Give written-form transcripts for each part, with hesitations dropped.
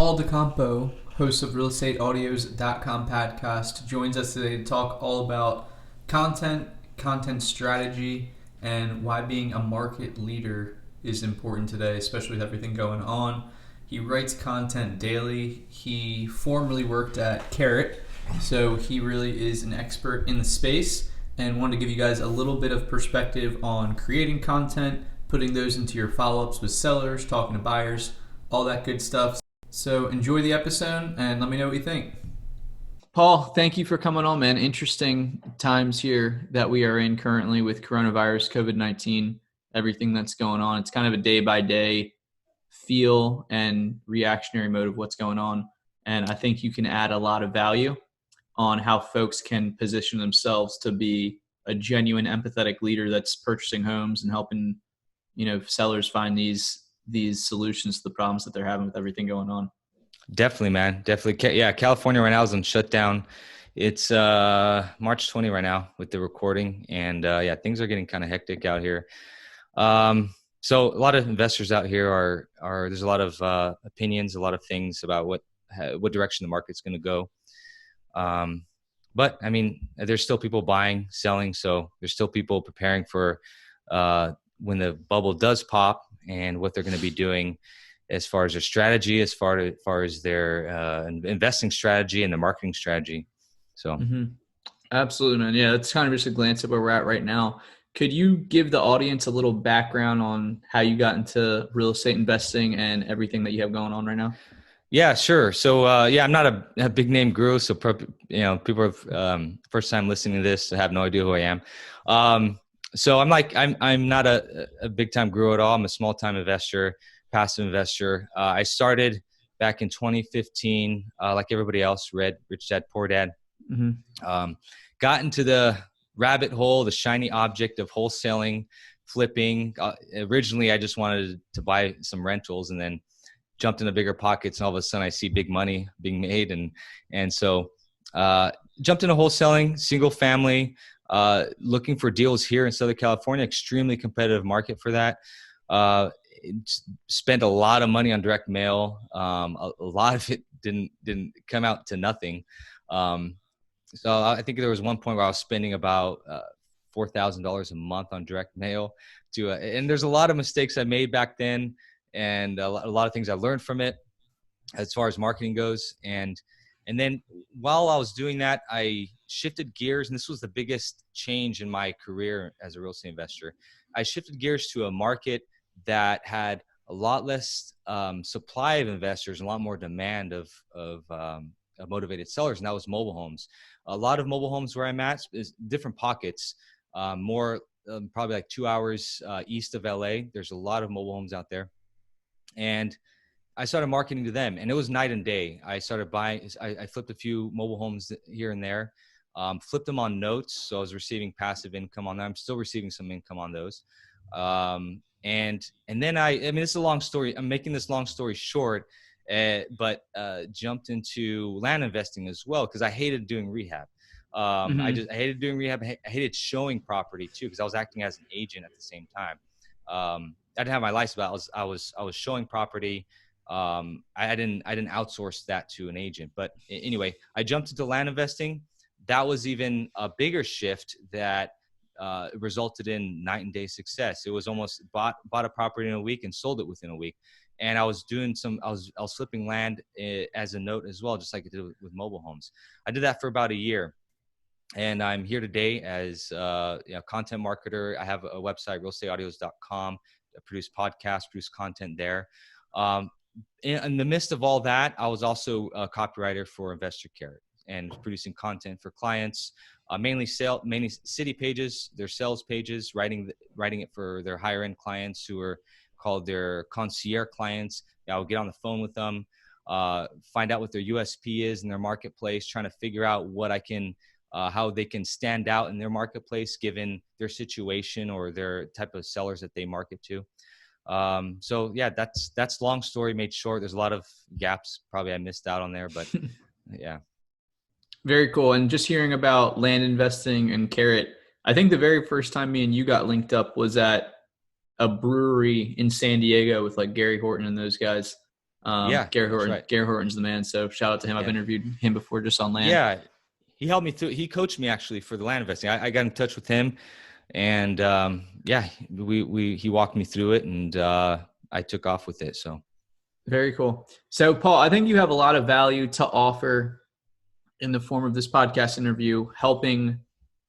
Paul DoCampo, host of realestateaudio's.com podcast, joins us today to talk all about content, content strategy, and why being a market leader is important today, especially with everything going on. He writes content daily. He formerly worked at Carrot, so he really is an expert in the space, and wanted to give you guys a little bit of perspective on creating content, putting those into your follow-ups with sellers, talking to buyers, all that good stuff. So enjoy the episode and let me know what you think. Paul, thank you for coming on, man. Interesting times here that we are in currently with coronavirus, COVID-19, everything that's going on. It's kind of a day-by-day feel and reactionary mode of what's going on. And I think you can add a lot of value on how folks can position themselves to be a genuine, empathetic leader that's purchasing homes and helping, sellers find these solutions to the problems that they're having with everything going on. Definitely, man. Definitely. Yeah. California right now is on shutdown. It's March 20 right now with the recording. And things are getting kind of hectic out here. So a lot of investors out here are there's a lot of opinions, a lot of things about what direction the market's going to go. But I mean, there's still people buying, selling. So there's still people preparing for when the bubble does pop and what they're going to be doing as far as their strategy, as far as their investing strategy and the marketing strategy. So. Absolutely, man. Yeah, that's kind of just a glance at where we're at right now. Could you give the audience a little background on how you got into real estate investing and everything that you have going on right now? Yeah, sure. So, I'm not a big name guru. So, people are first time listening to this have no idea who I am. So I'm not a big time guru at all. I'm a small time investor, passive investor. I started back in 2015, like everybody else, read Rich Dad, Poor Dad. Got into the rabbit hole, the shiny object of wholesaling, flipping. Originally, I just wanted to buy some rentals, and then jumped into bigger pockets, and all of a sudden I see big money being made. And so jumped into wholesaling, single family, looking for deals here in Southern California, extremely competitive market for that. Spent a lot of money on direct mail. A lot of it didn't come out to nothing. So I think there was one point where I was spending about $4,000 a month on direct mail and there's a lot of mistakes I made back then. And a lot of things I learned from it as far as marketing goes. And then while I was doing that, I shifted gears. And this was the biggest change in my career as a real estate investor. I shifted gears to a market that had a lot less supply of investors and a lot more demand of motivated sellers. And that was mobile homes. A lot of mobile homes where I'm at is different pockets, more probably like 2 hours east of LA. There's a lot of mobile homes out there. And I started marketing to them, and it was night and day. I started buying, I flipped a few mobile homes here and there, flipped them on notes. So I was receiving passive income on them. I'm still receiving some income on those. And then I mean, this is a long story. I'm making this long story short, but jumped into land investing as well, because I hated doing rehab. I hated doing rehab. I hated showing property too, because I was acting as an agent at the same time. I didn't have my license, but I was showing property. I didn't outsource that to an agent. But anyway, I jumped into land investing. That was even a bigger shift that resulted in night and day success. It was almost bought a property in a week and sold it within a week. And I was doing I was flipping land as a note as well, just like I did with mobile homes. I did that for about a year. And I'm here today as a content marketer. I have a website, realestateaudio's.com. I produce podcasts, produce content there. In the midst of all that, I was also a copywriter for Investor Carrot and producing content for clients, mainly city pages, their sales pages, writing it for their higher end clients who are called their concierge clients. I would get on the phone with them, find out what their USP is in their marketplace, trying to figure out what I can how they can stand out in their marketplace given their situation or their type of sellers that they market to. So yeah, that's long story made short. There's a lot of gaps probably I missed out on there, but yeah. Very cool. And just hearing about land investing and Carrot, I think the very first time me and you got linked up was at a brewery in San Diego with like Gary Horton and those guys. Yeah, that's right. Gary Horton's the man. So shout out to him. I've Yeah. interviewed him before just on land. Yeah. He helped me through. He coached me actually for the land investing. I got in touch with him, and yeah, he walked me through it, and I took off with it. So Very cool. So Paul, I think you have a lot of value to offer in the form of this podcast interview, helping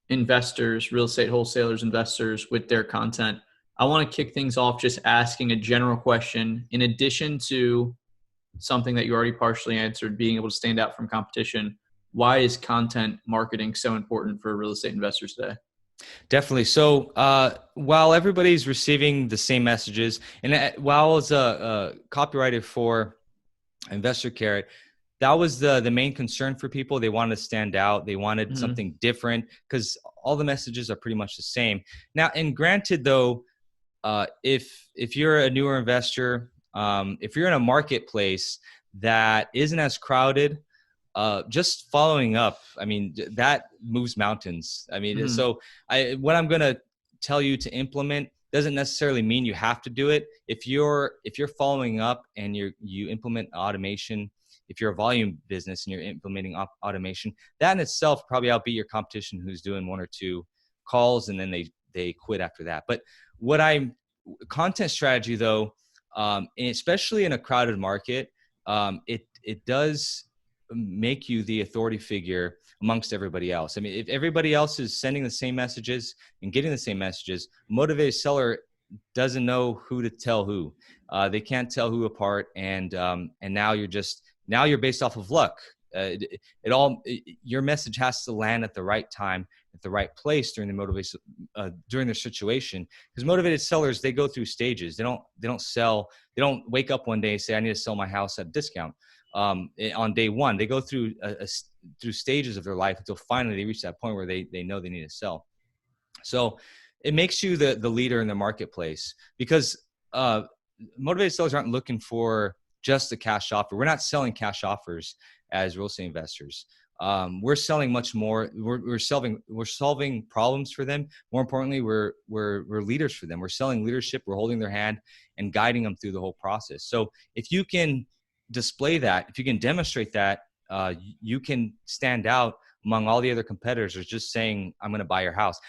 investors, real estate wholesalers, investors with their content. I want to kick things off just asking a general question. In addition to something that you already partially answered, being able to stand out from competition, why is content marketing so important for real estate investors today? definitely. So while everybody's receiving the same messages, and while as a copywriter for Investor Carrot, that was the main concern for people. They wanted to stand out. They wanted something different because all the messages are pretty much the same. Now, and granted though, if you're a newer investor, if you're in a marketplace that isn't as crowded, just following up, I mean, that moves mountains. I mean, so what I'm going to tell you to implement doesn't necessarily mean you have to do it. If you're following up and you implement automation, if you're a volume business and you're implementing automation, that in itself probably outbeat your competition who's doing one or two calls and then they quit after that. But content strategy though, especially in a crowded market, it does make you the authority figure amongst everybody else. I mean, if everybody else is sending the same messages and getting the same messages, motivated seller doesn't know who to tell who. They can't tell who apart, and now you're based off of luck. Your message has to land at the right time, at the right place during the motivation, during their situation. Because motivated sellers, they go through stages. They don't wake up one day and say, I need to sell my house at a discount. On day one, they go through through stages of their life until finally they reach that point where they know they need to sell. So it makes you the leader in the marketplace, because motivated sellers aren't looking for just a cash offer. We're not selling cash offers as real estate investors. We're selling much more. We're solving problems for them. More importantly, we're leaders for them. We're selling leadership. We're holding their hand and guiding them through the whole process. So if you can display that, if you can demonstrate that, you can stand out among all the other competitors who are just saying, I'm going to buy your house.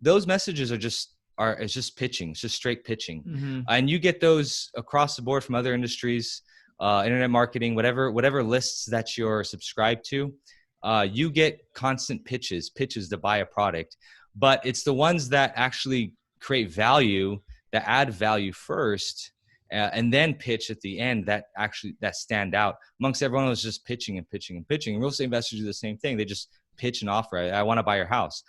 Those messages it's just pitching. It's just straight pitching. And you get those across the board from other industries, internet marketing, whatever lists that you're subscribed to. You get constant pitches to buy a product, but it's the ones that actually create value, that add value first, and then pitch at the end that stand out amongst everyone who's just pitching and pitching and pitching. And real estate investors do the same thing. They just pitch an offer. I want to buy your house.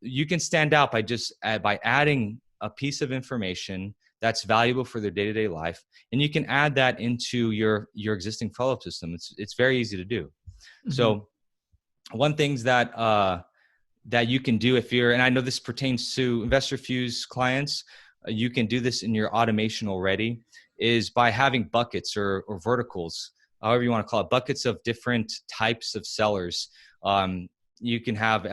You can stand out by adding a piece of information that's valuable for their day-to-day life, and you can add that into your existing follow-up system. It's very easy to do. So one things that you can do and I know this pertains to Investor Fuse clients, you can do this in your automation already, is by having buckets or verticals, however you want to call it, buckets of different types of sellers. You can have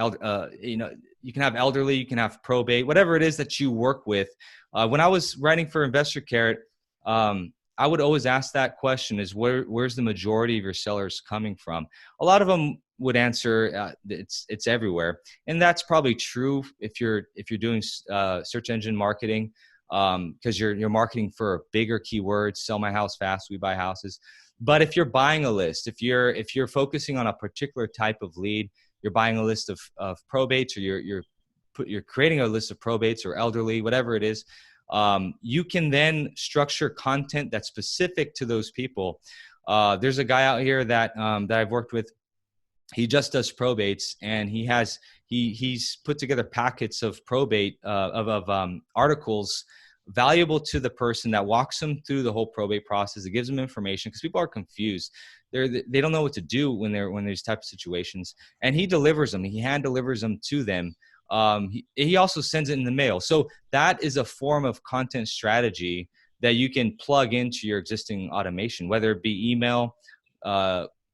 you can have elderly, you can have probate, whatever it is that you work with. When I was writing for Investor Carrot, I would always ask that question: is where's the majority of your sellers coming from? A lot of them would answer it's everywhere, and that's probably true if you're doing search engine marketing, because you're marketing for bigger keywords, sell my house fast, we buy houses. But if you're buying a list, if you're focusing on a particular type of lead, you're buying a list of probates, or you're creating a list of probates or elderly, whatever it is, you can then structure content that's specific to those people. There's a guy out here that I've worked with. He just does probates, and he's put together packets of probate of articles valuable to the person, that walks them through the whole probate process. It gives them information, because people are confused. They don't know what to do when these type of situations, and he delivers them. He hand delivers them to them. He also sends it in the mail. So that is a form of content strategy that you can plug into your existing automation, whether it be email,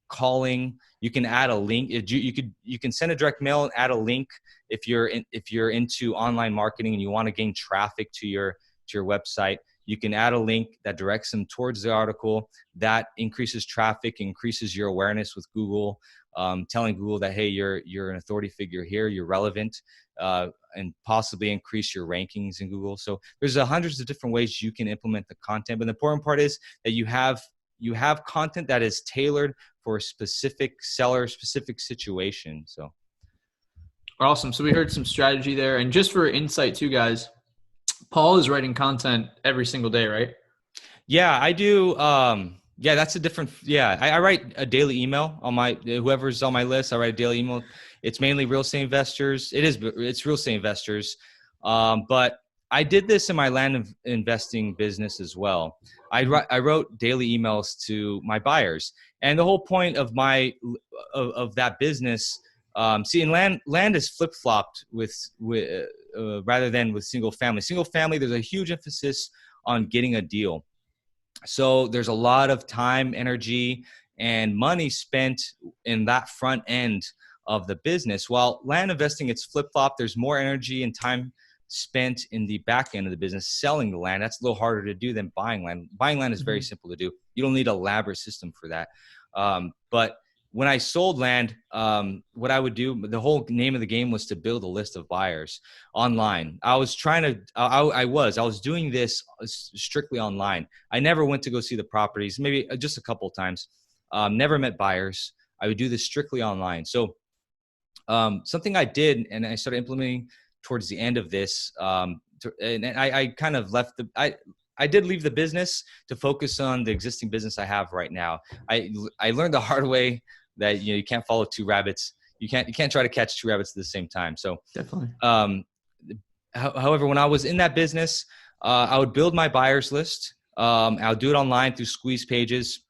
calling. You can add a link. You can send a direct mail and add a link if you're into online marketing and you want to gain traffic to your website. You can add a link that directs them towards the article. That increases traffic, increases your awareness with Google, telling Google that, hey, you're an authority figure here, you're relevant, and possibly increase your rankings in Google. So there's hundreds of different ways you can implement the content. But the important part is that you have content that is tailored for a specific seller, specific situation. So Awesome. So we heard some strategy there. And just for insight too, guys, Paul is writing content every single day, right? yeah, I do. Yeah, that's a different. Yeah, I write a daily email on my whoever's on my list. I write a daily email. It's mainly real estate investors. It's real estate investors, but I did this in my land investing business as well. I wrote daily emails to my buyers, and the whole point of of that business. See, in land is flip flopped with rather than with single family. Single family, there's a huge emphasis on getting a deal. So there's a lot of time, energy, and money spent in that front end of the business. While land investing, it's flip-flop. There's more energy and time spent in the back end of the business, selling the land. That's a little harder to do than buying land. Buying land is very simple to do. You don't need an elaborate system for that. But when I sold land, what I would do, the whole name of the game was to build a list of buyers online. I was doing this strictly online. I never went to go see the properties, maybe just a couple of times. Never met buyers. I would do this strictly online. So something I did, and I started implementing towards the end of this, and I kind of left I did leave the business to focus on the existing business I have right now. I learned the hard way that you can't follow two rabbits. You can't try to catch two rabbits at the same time. So Definitely. However, when I was in that business, I would build my buyers list. I'll do it online through squeeze pages,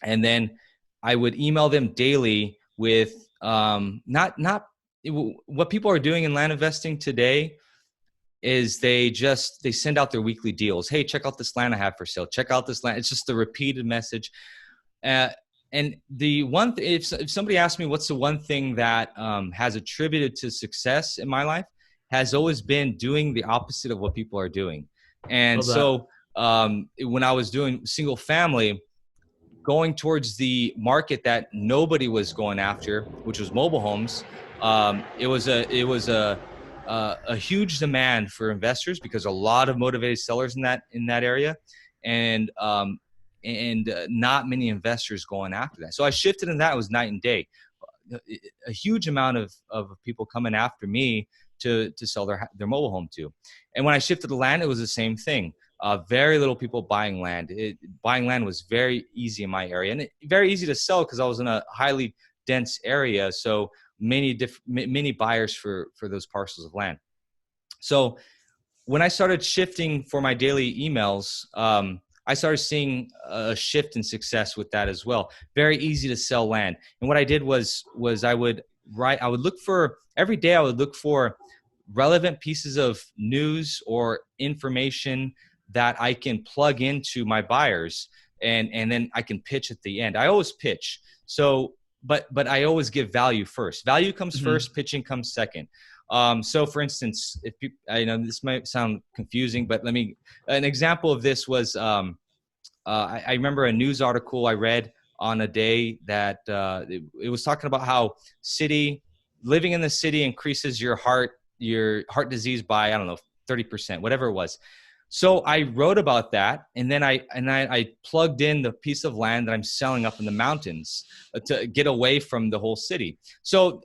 and then I would email them daily with not what people are doing in land investing today is they send out their weekly deals. Hey, check out this land I have for sale. Check out this land. It's just the repeated message. And the one if somebody asks me what's the one thing that has attributed to success in my life, has always been doing the opposite of what people are doing. And so when I was doing single family, going towards the market that nobody was going after, which was mobile homes, it was a huge demand for investors because a lot of motivated sellers in that area, and not many investors going after that. So I shifted, and that was night and day. A huge amount of people coming after me to sell their mobile home to. And when I shifted to land, it was the same thing. Very little people buying land. Buying land was very easy in my area, and very easy to sell because I was in a highly dense area. So many buyers for those parcels of land. So when I started shifting for my daily emails, I started seeing a shift in success with that as well. Very easy to sell land. And what I did was I would look for, every day I would look for relevant pieces of news or information that I can plug into my buyers, and then I can pitch at the end. I always pitch. So, but I always give value first. Value comes first, pitching comes second. So for instance, if people, I know this might sound confusing, but an example of this was, I remember a news article I read on a day that it was talking about how living in the city increases your heart disease by, I don't know, 30%, whatever it was. So I wrote about that, and then I plugged in the piece of land that I'm selling up in the mountains to get away from the whole city. So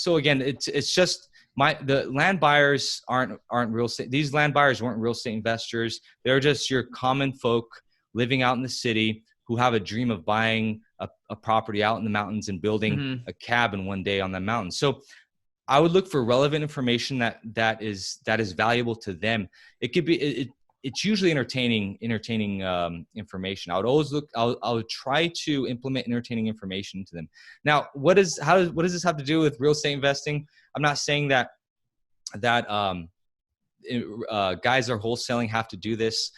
again, it's just the land buyers aren't real estate. These land buyers weren't real estate investors. They're just your common folk living out in the city who have a dream of buying a property out in the mountains and building a cabin one day on the mountain. So I would look for relevant information that is valuable to them. It could be it's usually entertaining information. I would always I would try to implement entertaining information to them. Now, what does this have to do with real estate investing? I'm not saying that guys that are wholesaling have to do this.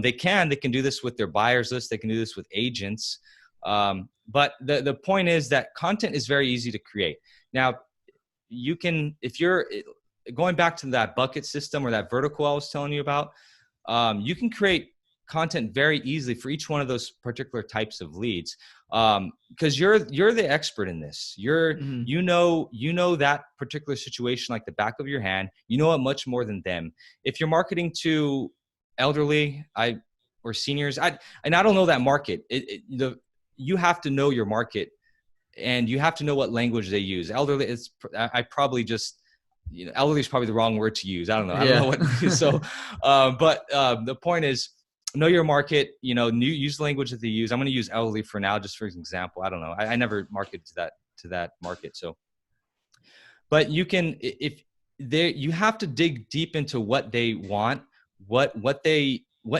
They can do this with their buyers list. They can do this with agents. But the point is that content is very easy to create. Now, if you're going back to that bucket system or that vertical I was telling you about, you can create content very easily for each one of those particular types of leads, because you're the expert in this. Mhm. You know that particular situation like the back of your hand. You know it much more than them. If you're marketing to elderly, or seniors, and I don't know that market. You have to know your market, and you have to know what language they use. Elderly, I probably just, elderly is probably the wrong word to use. I don't know. I don't know Yeah. what. So, but the point is, know your market. Use the language that they use. I'm going to use elderly for now, just for example. I don't know. I never marketed to that market. So, but you can, if they, you have to dig deep into what they want, what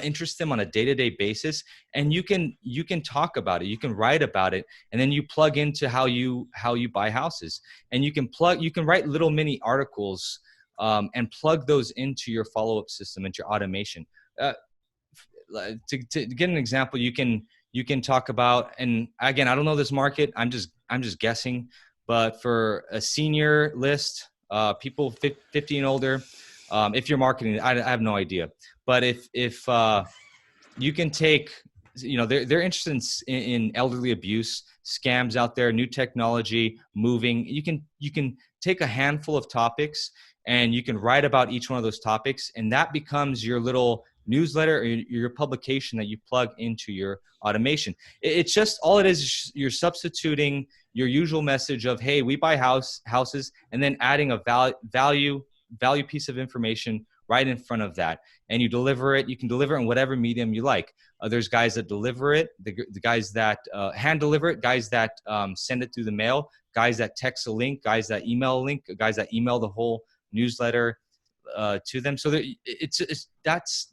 interests them on a day-to-day basis, and you can talk about it, you can write about it, and then you plug into how you buy houses, and you can write little mini articles, and plug those into your follow-up system, into your automation. uh, to get an example, you can talk about, and again, I don't know this market. I'm just guessing, but for a senior list, people 50 and older, if you're marketing, I have no idea. But if you can take, they're interested in elderly abuse, scams out there, new technology, moving. You can take a handful of topics, and you can write about each one of those topics, and that becomes your little newsletter or your publication that you plug into your automation. It's just, all it is you're substituting your usual message of, hey, we buy houses, and then adding a value piece of information right in front of that, and you can deliver it in whatever medium you like. There's guys that deliver it, the guys that hand deliver it, guys that send it through the mail, guys that text a link, guys that email a link, guys that email the whole newsletter to them. So that's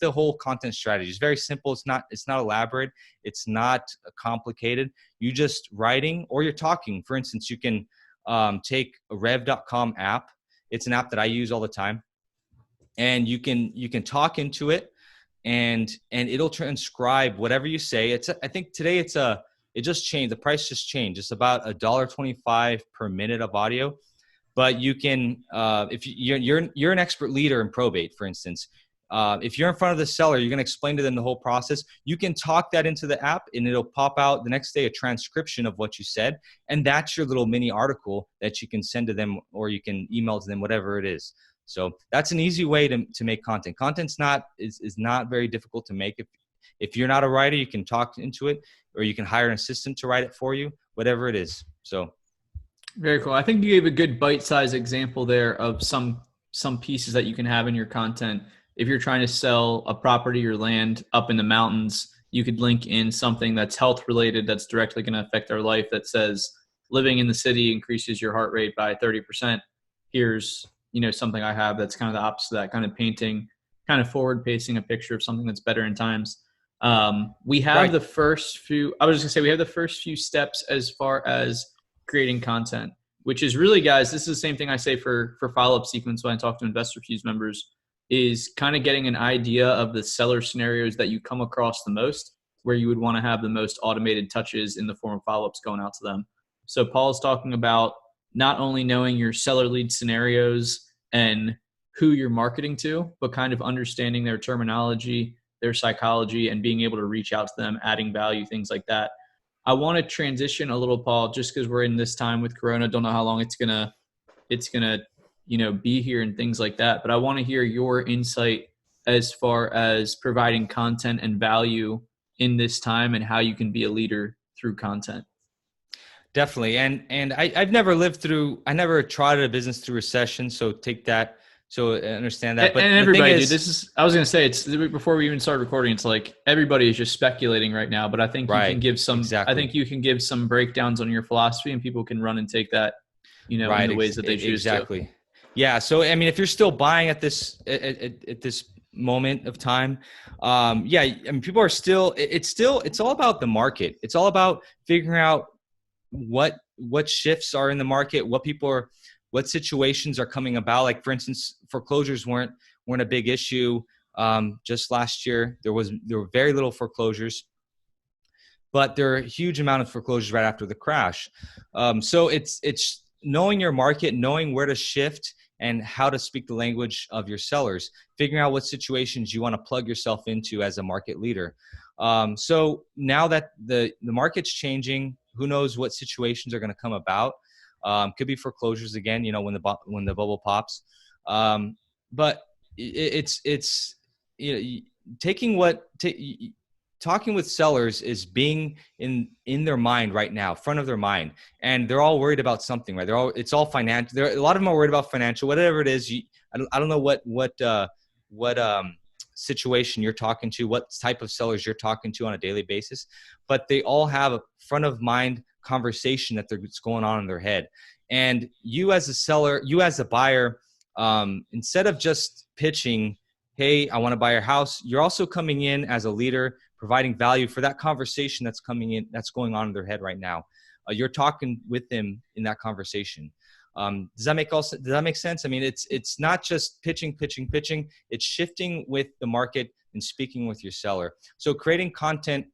the whole content strategy. It's very simple. It's not elaborate. It's not complicated. You just writing, or you're talking. For instance, you can take a rev.com app. It's an app that I use all the time, and you can talk into it, and it'll transcribe whatever you say. I think today it just changed. The price just changed. It's about $1.25 per minute of audio. But you can, if you're an expert leader in probate, for instance, if you're in front of the seller, you're going to explain to them the whole process. You can talk that into the app, and it'll pop out the next day a transcription of what you said, and that's your little mini article that you can send to them, or you can email to them, whatever it is. So that's an easy way to make content. Content's is not very difficult to make. If you're not a writer, you can talk into it, or you can hire an assistant to write it for you, whatever it is. So. Very cool. I think you gave a good bite-sized example there of some pieces that you can have in your content. If you're trying to sell a property or land up in the mountains, you could link in something that's health related, that's directly going to affect their life, that says living in the city increases your heart rate by 30%. Here's, something I have that's kind of the opposite of that, kind of painting, kind of forward pacing a picture of something that's better in times. We have Right. the first few, I was just going to say, we have the first few steps as far as creating content, which is really, guys, this is the same thing I say for follow-up sequence when I talk to Investor Fuse members, is kind of getting an idea of the seller scenarios that you come across the most, where you would want to have the most automated touches in the form of follow-ups going out to them. So Paul's talking about not only knowing your seller lead scenarios and who you're marketing to, but kind of understanding their terminology, their psychology, and being able to reach out to them, adding value, things like that. I want to transition a little, Paul, just because we're in this time with Corona. Don't know how long it's gonna be here and things like that. But I want to hear your insight as far as providing content and value in this time, and how you can be a leader through content. Definitely. And I've never trotted a business through recession. So take that. So I understand that. But And the thing everybody, dude, is, I was going to say, it's before we even start recording, it's like everybody is just speculating right now, but I think you can right, give exactly. some breakdowns on your philosophy, and people can run and take that, in Right. the ways that they choose to. Exactly. Yeah. So, I mean, if you're still buying at this moment of time, yeah, I mean, people are still, it's all about the market. It's all about figuring out what shifts are in the market, what situations are coming about. Like, for instance, foreclosures weren't a big issue just last year. There were very little foreclosures, but there are a huge amount of foreclosures right after the crash. So it's knowing your market, knowing where to shift, and how to speak the language of your sellers, figuring out what situations you want to plug yourself into as a market leader. So now that the market's changing, who knows what situations are going to come about. Could be foreclosures again, when the bubble pops. But it's taking talking with sellers is being in their mind right now, front of their mind, and they're all worried about something, right? It's all financial. A lot of them are worried about financial, whatever it is. I don't know what situation you're talking to, what type of sellers you're talking to on a daily basis, but they all have a front of mind conversation that's going on in their head. And you as a seller, you as a buyer, instead of just pitching, hey, I want to buy your house, you're also coming in as a leader, providing value for that conversation that's coming in, that's going on in their head right now. You're talking with them in that conversation. Does that make sense? I mean, it's not just pitching. It's shifting with the market and speaking with your seller. So creating content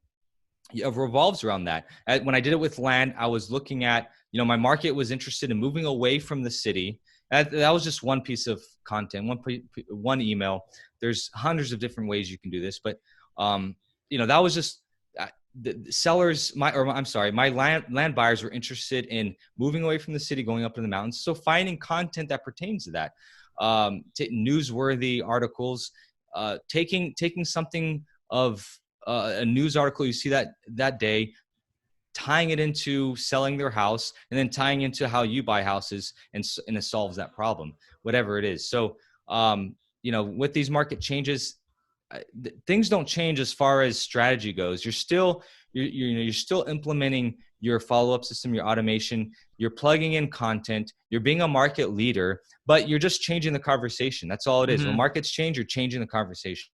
revolves around that. When I did it with land, I was looking at, my market was interested in moving away from the city. That was just one piece of content, one email. There's hundreds of different ways you can do this, but that was just the sellers. My land buyers were interested in moving away from the city, going up to the mountains. So finding content that pertains to that, newsworthy articles, taking something of a news article you see that day, tying it into selling their house, and then tying into how you buy houses, and it solves that problem, whatever it is. So, with these market changes, things don't change as far as strategy goes. You're still implementing your follow-up system, your automation, you're plugging in content, you're being a market leader, but you're just changing the conversation. That's all it is. Mm-hmm. When markets change, you're changing the conversation.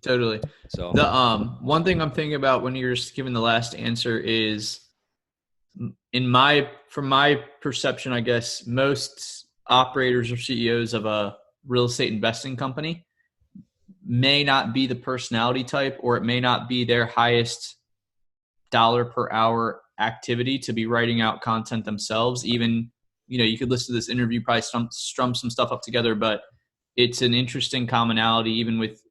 Totally. So the one thing I'm thinking about when you're just giving the last answer is, from my perception, I guess most operators or CEOs of a real estate investing company may not be the personality type, or it may not be their highest dollar per hour activity to be writing out content themselves. Even, you could listen to this interview, probably strum some stuff up together, but it's an interesting commonality even with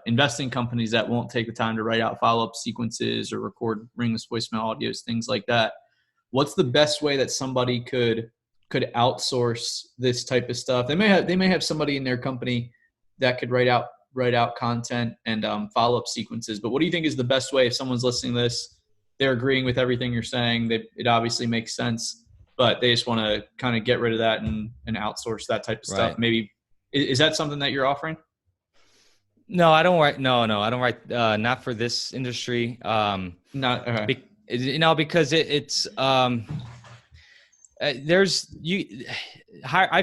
investing companies that won't take the time to write out follow-up sequences or record ringless voicemail audios, things like that. What's the best way that somebody could outsource this type of stuff? They may have somebody in their company that could write out content and follow-up sequences. But what do you think is the best way if someone's listening to this, they're agreeing with everything you're saying, that it obviously makes sense, but they just want to kind of get rid of that and outsource that type of stuff? Right. Maybe, is that something that you're offering? No, I don't write. No, I don't write. Not for this industry. Not okay. Because it's I've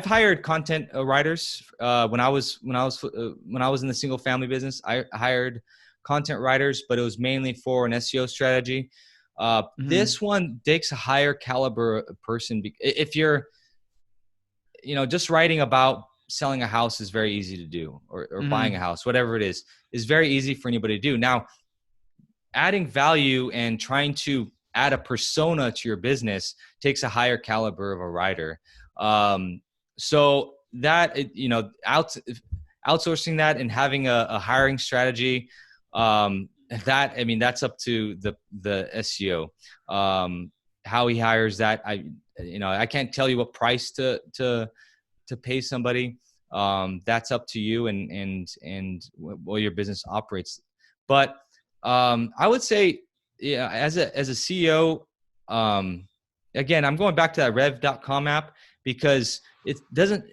hired content writers when I was in the single family business. I hired content writers, but it was mainly for an SEO strategy. This one takes a higher caliber person. If you're, just writing about selling a house is very easy to do, or buying a house, whatever it is very easy for anybody to do. Now, adding value and trying to add a persona to your business takes a higher caliber of a writer. So that, outsourcing that and having a hiring strategy, that's up to the SEO. How he hires that, I can't tell you what price to pay somebody. That's up to you and your business operates. But I would say, as a CEO, again, I'm going back to that rev.com app, because it doesn't,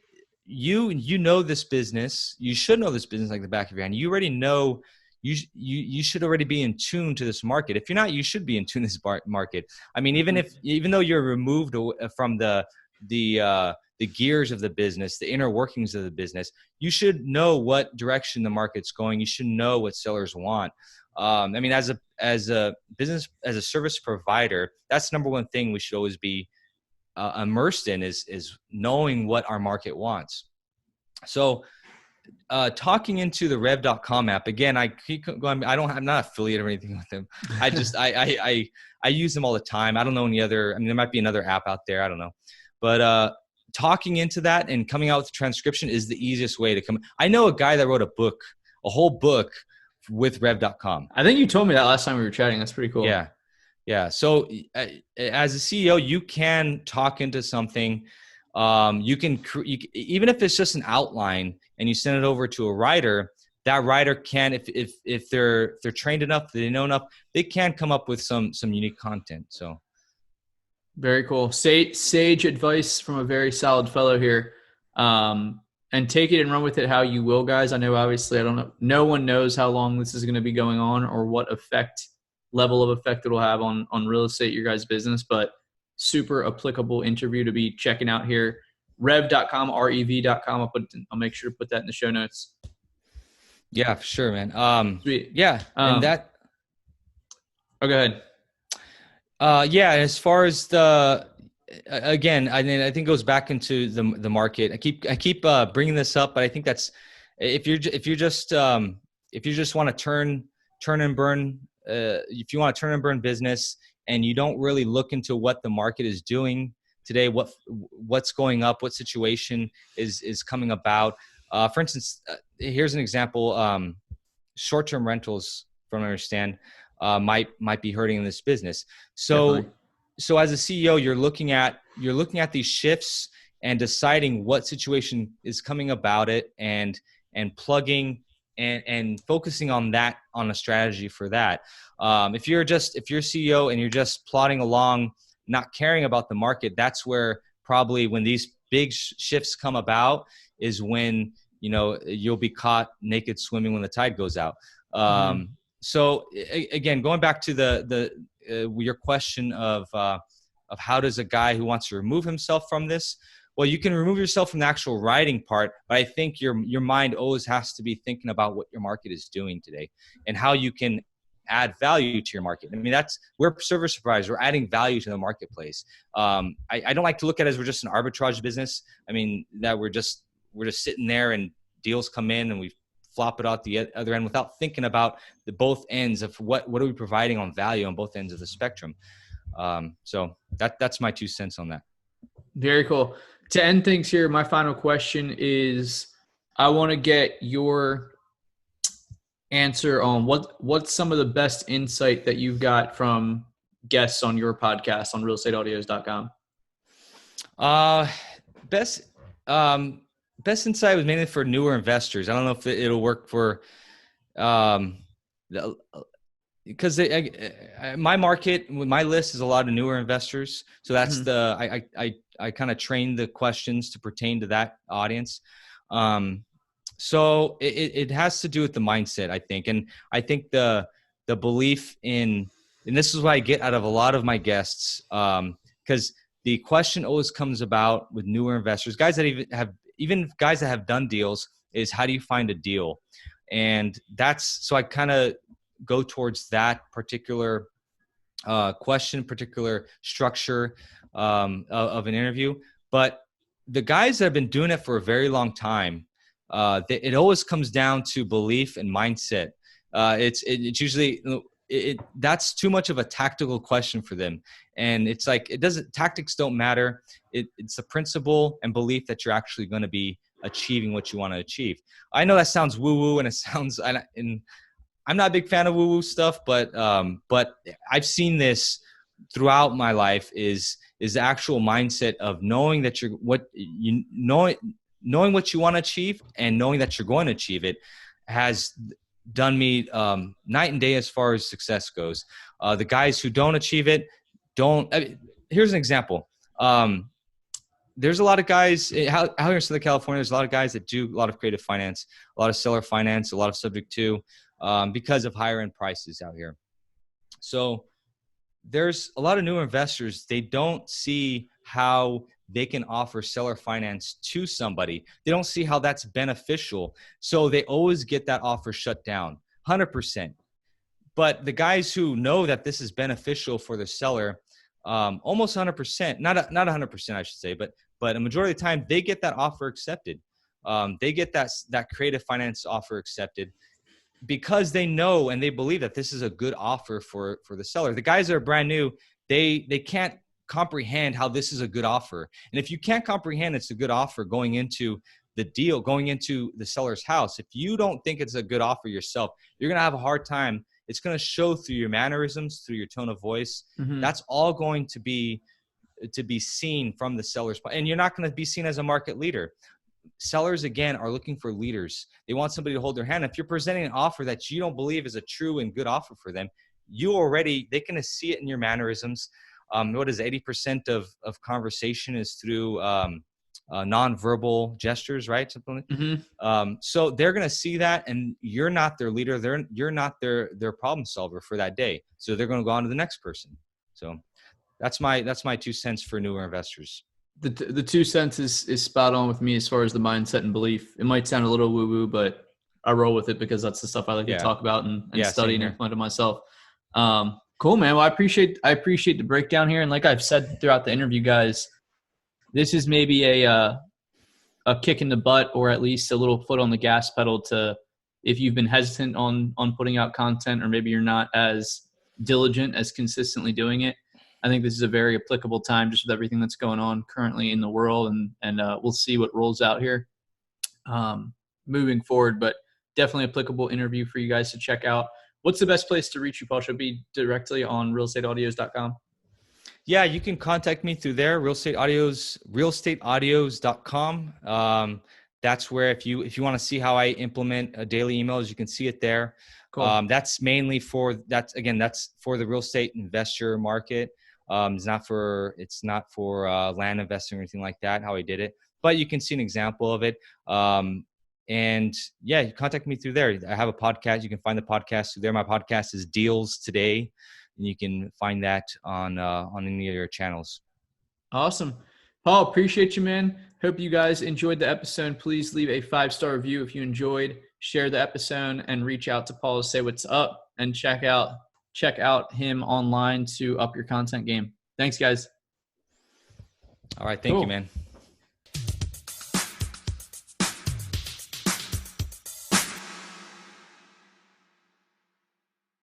you know this business, you should know this business like the back of your hand. You already know, you should already be in tune to this market. If you're not, you should be in tune to this market. I mean, even though you're removed from the gears of the business, the inner workings of the business, you should know what direction the market's going. You should know what sellers want. As a business, as a service provider, that's the number one thing we should always be immersed in is knowing what our market wants. So, talking into the rev.com app, again, I keep going, I'm not affiliated or anything with them. I just, I use them all the time. I don't know any other, there might be another app out there. I don't know. But talking into that and coming out with the transcription is the easiest way to come. I know a guy that wrote a whole book with rev.com. I think you told me that last time we were chatting. That's pretty cool. Yeah. Yeah. So as a CEO, you can talk into something. You can, even if it's just an outline and you send it over to a writer, that writer can, if they're trained enough, they know enough, they can come up with some unique content. So very cool. Sage advice from a very solid fellow here. And take it and run with it how you will, guys. I know, obviously, I don't know. No one knows how long this is going to be going on or what level of effect it'll have on real estate, your guys' business, but super applicable interview to be checking out here. Rev.com, rev.com. I'll make sure to put that in the show notes. Yeah, for sure, man. Sweet. Yeah. And that. Oh, go ahead. Yeah. As far as again, I think it goes back into the market. I keep bringing this up, but I think that's if you just want to turn and burn, if you want to turn and burn business and you don't really look into what the market is doing today, what's going up, what situation is coming about. For instance, here's an example. Short-term rentals, from what I understand, might be hurting in this business. So. Definitely. So as a CEO, you're looking at these shifts and deciding what situation is coming about it and plugging and focusing on that, on a strategy for that. If you're CEO and you're just plodding along, not caring about the market, that's where probably when these big shifts come about is when, you'll be caught naked swimming when the tide goes out. So again, going back to your question of how does a guy who wants to remove himself from this? Well, you can remove yourself from the actual writing part, but I think your mind always has to be thinking about what your market is doing today and how you can add value to your market. I mean, we're service providers. We're adding value to the marketplace. I don't like to look at it as we're just an arbitrage business. I mean, that we're just sitting there and deals come in and we flop it out the other end without thinking about the both ends of what are we providing on value on both ends of the spectrum. So that's my 2 cents on that. Very cool. To end things here, my final question is, I want to get your answer on what's some of the best insight that you've got from guests on your podcast on realestateaudios.com. Best insight was mainly for newer investors. I don't know if it'll work for, because my market, my list is a lot of newer investors. So that's I kind of train the questions to pertain to that audience. So it has to do with the mindset, I think. And I think the belief in, and this is what I get out of a lot of my guests, because the question always comes about with newer investors, even guys that have done deals, is how do you find a deal? And so I kind of go towards that particular question, particular structure of an interview. But the guys that have been doing it for a very long time, it always comes down to belief and mindset. It's usually that's too much of a tactical question for them. And it's like, tactics don't matter. It's the principle and belief that you're actually going to be achieving what you want to achieve. I know that sounds woo-woo and I'm not a big fan of woo-woo stuff, but I've seen this throughout my life is the actual mindset of knowing that knowing what you want to achieve and knowing that you're going to achieve it has done me night and day as far as success goes. The guys who don't achieve it here's an example. There's a lot of guys out here in Southern California. There's a lot of guys that do a lot of creative finance, a lot of seller finance, a lot of subject to, because of higher end prices out here. So there's a lot of new investors. They don't see how they can offer seller finance to somebody. They don't see how that's beneficial. So they always get that offer shut down 100%. But the guys who know that this is beneficial for the seller, almost 100%, not 100%, I should say, but a majority of the time they get that offer accepted. They get that creative finance offer accepted because they know and they believe that this is a good offer for the seller. The guys that are brand new, they can't comprehend how this is a good offer. And if you can't comprehend it's a good offer going into the deal, going into the seller's house, if you don't think it's a good offer yourself, you're going to have a hard time. It's going to show through your mannerisms, through your tone of voice. Mm-hmm. That's all going to be seen from the seller's point. And you're not going to be seen as a market leader. Sellers, again, are looking for leaders. They want somebody to hold their hand. If you're presenting an offer that you don't believe is a true and good offer for them, they can see it in your mannerisms. What is 80% of conversation is through nonverbal gestures, right? Something. Mm-hmm. So they're going to see that, and you're not their leader. You're not their problem solver for that day. So they're going to go on to the next person. So that's my 2 cents for newer investors. The 2 cents is spot on with me as far as the mindset and belief. It might sound a little woo woo, but I roll with it because that's the stuff I like to talk about and study and implement it myself. Cool, man. Well, I appreciate the breakdown here. And like I've said throughout the interview, guys, this is maybe a kick in the butt, or at least a little foot on the gas pedal to, if you've been hesitant on putting out content, or maybe you're not as diligent as consistently doing it. I think this is a very applicable time just with everything that's going on currently in the world, and we'll see what rolls out here moving forward, but definitely applicable interview for you guys to check out. What's the best place to reach you, Paul? Should it be directly on realestateaudios.com? Yeah, you can contact me through there, realestateaudios.com. That's where if you want to see how I implement daily emails, you can see it there. Cool. That's mainly for the real estate investor market. It's not for land investing or anything like that, how I did it, but you can see an example of it. And yeah, you contact me through there. I have a podcast. You can find the podcast through there. My podcast is Deals Today, and you can find that on any of your channels. Awesome. Paul, appreciate you, man. Hope you guys enjoyed the episode. Please leave a 5-star review if you enjoyed. Share the episode and reach out to Paul to say what's up, and check out him online to up your content game. Thanks, guys. All right. Thank you, man.